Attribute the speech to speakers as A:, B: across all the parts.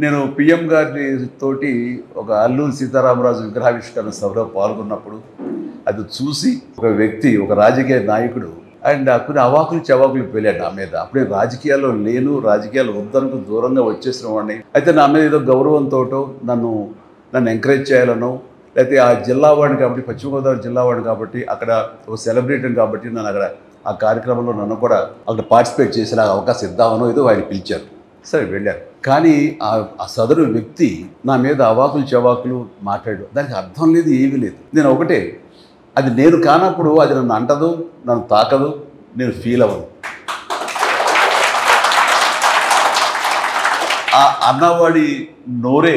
A: నేను పిఎం గారి తోటి ఒక అల్లూరి సీతారామరాజు విగ్రహావిష్కరణ సభలో పాల్గొన్నప్పుడు అది చూసి ఒక వ్యక్తి, ఒక రాజకీయ నాయకుడు అండ్ కొన్ని అవాకులు చవాకులు వెళ్ళాడు నా మీద. అప్పుడే రాజకీయాల్లో లేను, రాజకీయాలు వద్దనుకు దూరంగా వచ్చేసిన వాడిని. అయితే నా మీద ఏదో గౌరవంతో నన్ను ఎంకరేజ్ చేయాలనో, లేకపోతే ఆ జిల్లా వాడిని కాబట్టి, పశ్చిమ గోదావరి జిల్లా వాడిని కాబట్టి, అక్కడ ఒక సెలబ్రిటీ కాబట్టి నన్ను అక్కడ ఆ కార్యక్రమంలో నన్ను కూడా అక్కడ పార్టిసిపేట్ చేసేలా అవకాశం ఇద్దామనో ఏదో ఆయన పిలిచారు. సరే వెళ్ళారు. కానీ ఆ సదరు వ్యక్తి నా మీద అవాకులు చవాకులు మాట్లాడు. దానికి అర్థం లేదు, ఏమీ లేదు. నేను ఒకటే, అది నేను కానప్పుడు అది నన్ను అంటదు, నన్ను తాకదు, నేను ఫీల్ అవ్వను. ఆ అన్నవాడి నోరే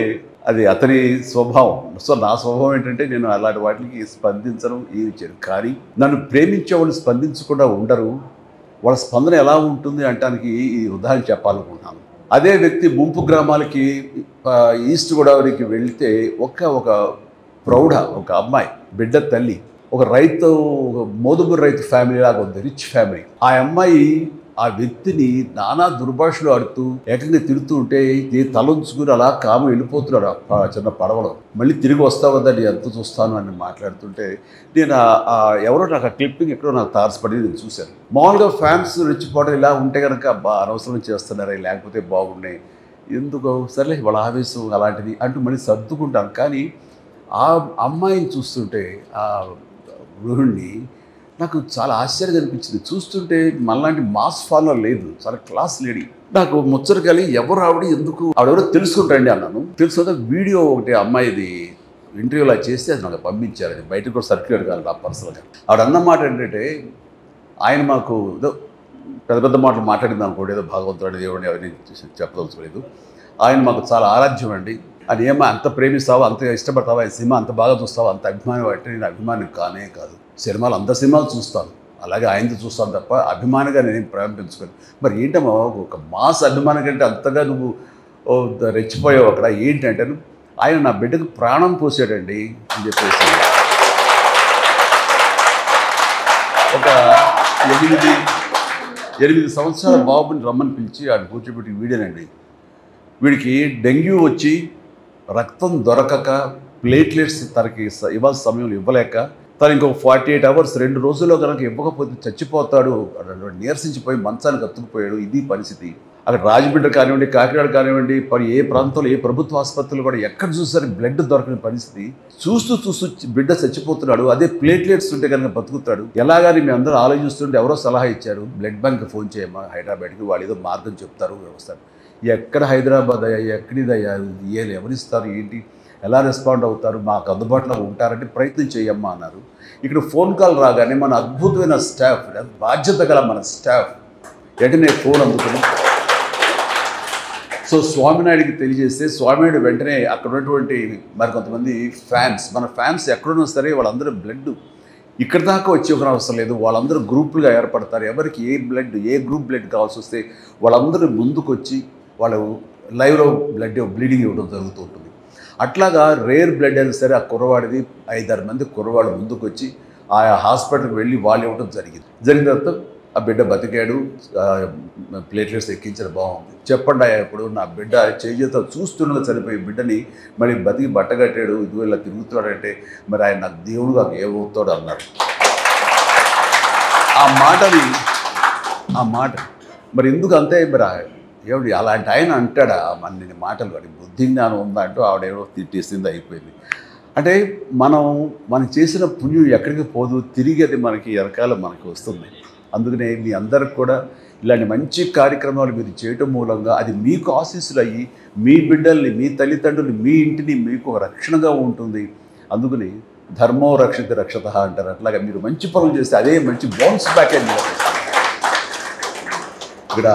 A: అది అతని స్వభావం. సో నా స్వభావం ఏంటంటే నేను అలాంటి వాటికి స్పందించను, ఏమి చేయను. కానీ నన్ను ప్రేమించే వాళ్ళు స్పందించకుండా ఉండరు. వాళ్ళ స్పందన ఎలా ఉంటుంది అంటానికి ఈ ఉదాహరణ చెప్పాలనుకుంటున్నాను. అదే వ్యక్తి ముంపు గ్రామాలకి ఈస్ట్ గోదావరికి వెళితే ఒక ప్రౌఢ, ఒక అమ్మాయి, బిడ్డ తల్లి, ఒక రైతు, ఒక మోదుగురు రైతు ఫ్యామిలీ లాగా ఉంది, రిచ్ ఫ్యామిలీ. ఆ అమ్మాయి ఆ వ్యక్తిని నానా దుర్భాషలు ఆడుతూ ఏకంగా తిడుతూ ఉంటే తలంచుకుని అలా కాము వెళ్ళిపోతున్నారు ఆ చిన్న పడవలో. మళ్ళీ తిరిగి వస్తావు కదండి, ఎంత చూస్తాను అని మాట్లాడుతుంటే నేను ఎవరో నాకు ఆ క్లిప్పింగ్ ఎక్కడో నాకు తారసపడి నేను చూశాను. మామూలుగా ఫ్యాన్స్ రెచ్చిపోవడం ఇలా ఉంటే కనుక అనవసరం చేస్తున్నారే, లేకపోతే బాగున్నాయి, ఎందుకో సర్లే వాళ్ళ ఆవేశం అలాంటిది అంటూ మళ్ళీ సర్దుకుంటాను. కానీ ఆ అమ్మాయిని చూస్తుంటే, ఆ గృహిణి, నాకు చాలా ఆశ్చర్యం అనిపించింది. చూస్తుంటే మనలాంటి మాస్ ఫాలో లేదు, చాలా క్లాస్ లేడీ. నాకు ముచ్చట కలిగి ఎవరు ఆవిడ, ఎందుకు ఆవిడెవరో తెలుసుకుంటాండి అన్నాను. తెలుసుకుంటే వీడియో ఒకటి అమ్మాయిది ఇంటర్వ్యూలా చేస్తే అది నాకు పంపించారు. అది బయటకు కూడా సర్క్యులేట్ కాదు నా పర్సనల్గా. ఆవిడ అన్నమాట ఏంటంటే, ఆయన మాకు ఏదో పెద్ద మాటలు మాట్లాడింది అనుకోండి, ఏదో భగవంతుడు దేవుడిని ఎవరిని చెప్పదలుచుకోలేదు. ఆయన మాకు చాలా ఆరాధ్యం అండి. అది ఏమో అంత ప్రేమిస్తావా, అంత ఇష్టపడతావా, ఆయన సినిమా అంత బాగా చూస్తావా, అంత అభిమానం అంటే నేను అభిమానం కానే కాదు. సినిమాలు అంత సినిమాలు చూస్తాను, అలాగే ఆయనతో చూస్తాను తప్ప అభిమానిగా నేనేం ప్రేమ పెంచుకోను. మరి ఏంటమ్మా ఒక మాస్ అభిమానం కంటే అంతగా నువ్వు రెచ్చిపోయావు అక్కడ ఏంటంటే, ఆయన నా బిడ్డకు ప్రాణం పోసాడండి అని చెప్పేసి ఒక 8 సంవత్సరాల బాబుని రమ్మని పిలిచి ఆయన కూర్చోబెట్టి, వీడేనండి, వీడికి డెంగ్యూ వచ్చి రక్తం దొరకక ప్లేట్లెట్స్ తనకి ఇవ్వాల్సిన సమయంలో ఇవ్వలేక తను ఇంకొక 48 అవర్స్ 2 రోజుల్లో కనుక ఇవ్వకపోతే చచ్చిపోతాడు, నీరసించిపోయి మంచానికి అతుక్కుపోయాడు. ఇది పరిస్థితి. అక్కడ రాజమండ్రి కానివ్వండి, కాకినాడ కానివ్వండి, ఏ ప్రాంతంలో ఏ ప్రభుత్వ ఆసుపత్రులు కూడా ఎక్కడ చూసారు బ్లడ్ దొరకని పరిస్థితి. చూస్తూ బిడ్డ చచ్చిపోతున్నాడు. అదే ప్లేట్లెట్స్ ఉంటే కనుక బతుకుతాడు. ఎలాగని మీ అందరూ ఆలోచిస్తుంటే ఎవరో సలహా ఇచ్చారు, బ్లడ్ బ్యాంక్ ఫోన్ చేయమ్మా హైదరాబాద్కి, వాళ్ళు ఏదో మార్గం చెప్తారు, వ్యవస్థ. ఎక్కడ హైదరాబాద్ అయ్యా, ఎక్కడిదయ్యా, ఎవరిస్తారు, ఏంటి, ఎలా రెస్పాండ్ అవుతారు, మాకు అందుబాటులో ఉంటారంటే ప్రయత్నం చేయమ్మా అన్నారు. ఇక్కడ ఫోన్ కాల్ రాగానే మన అద్భుతమైన స్టాఫ్, బాధ్యత గల మన స్టాఫ్ వెంటనే ఫోన్ అందుకుని సో స్వామినాయుడికి తెలియజేస్తే స్వామినాయుడు వెంటనే అక్కడ ఉన్నటువంటి మరి కొంతమంది ఫ్యాన్స్, మన ఫ్యాన్స్ ఎక్కడున్నా సరే వాళ్ళందరూ బ్లడ్ ఇక్కడ దాకా వచ్చి ఒక అవసరం లేదు, వాళ్ళందరూ గ్రూపులుగా ఏర్పడతారు. ఎవరికి ఏ గ్రూప్ బ్లడ్ కావాల్సి వస్తే వాళ్ళందరూ ముందుకు వచ్చి వాళ్ళు లైవ్లో బ్లీడింగ్ ఇవ్వడం జరుగుతూ ఉంటుంది. అట్లాగా రేర్ బ్లడ్ అయినా సరే ఆ కుర్రవాడిది 5-6 మంది కుర్రవాడు ముందుకు వచ్చి ఆయా హాస్పిటల్కి వెళ్ళి వాళ్ళు ఇవ్వడం జరిగిన తర్వాత ఆ బిడ్డ బతికాడు, ప్లేట్లెట్స్ ఎక్కించడం బాగుంది. చెప్పండి అయ్యా, ఇప్పుడు నా బిడ్డ చేతితో చూస్తుండగా చనిపోయి బిడ్డని మళ్ళీ బతికి బట్టగట్టాడు, ఇది ఇలా తిరుగుతున్నాడంటే మరి ఆయన నాకు దేవుడుగా ఏమవుతాడు అన్నారు. ఆ మాట మరి ఎందుకు అంతే, మరి ఏమిటి అలాంటి ఆయన అంటాడా మన మాటలు, వాడి బుద్ధి జ్ఞానం ఉందా అంటూ ఆవిడేమో తిట్టేసింది, అయిపోయింది. అంటే మనం చేసిన పుణ్యం ఎక్కడికి పోదు, తిరిగి అది మనకి వెనకాల మనకి వస్తుంది. అందుకనే మీ అందరికి కూడా ఇలాంటి మంచి కార్యక్రమాలు మీరు చేయటం మూలంగా అది మీకు ఆశీస్సులు అయ్యి మీ బిడ్డల్ని, మీ తల్లిదండ్రులు, మీ ఇంటిని మీకు ఒక రక్షణగా ఉంటుంది. అందుకని ధర్మో రక్షిత రక్షత అంటారు. అట్లాగా మీరు మంచి పనులు చేస్తే అదే మంచి బౌన్స్ బ్యాక్ అయింది. ఇక్కడ